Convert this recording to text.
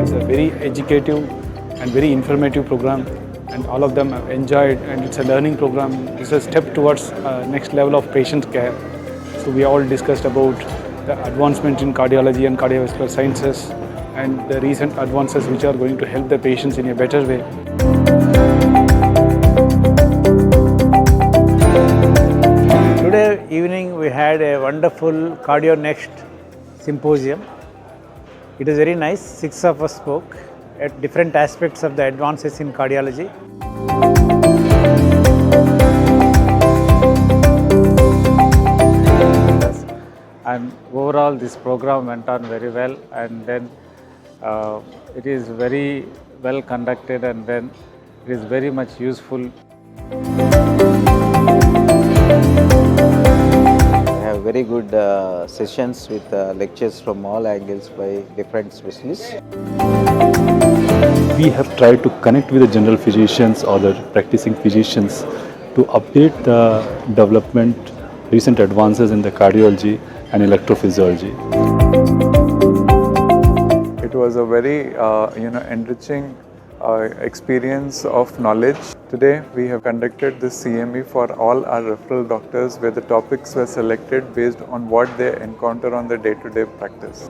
It's a very educative and very informative program, and all of them have enjoyed, and it's a learning program. It's a step towards next level of patient care. So we all discussed about the advancement in cardiology and cardiovascular sciences and the recent advances which are going to help the patients in a better way. Today evening we had a wonderful Cardio Next Symposium. It is very nice. 6 of us spoke at different aspects of the advances in cardiology. And overall this program went on very well, and then it is very well conducted, and then it is very much useful. We have very good sessions with lectures from all angles by different specialists. We have tried to connect with the general physicians or the practicing physicians to update the development, recent advances in the cardiology and electrophysiology. It was a very enriching experience of knowledge. Today we have conducted this CME for all our referral doctors, where the topics were selected based on what they encounter on their day-to-day practice.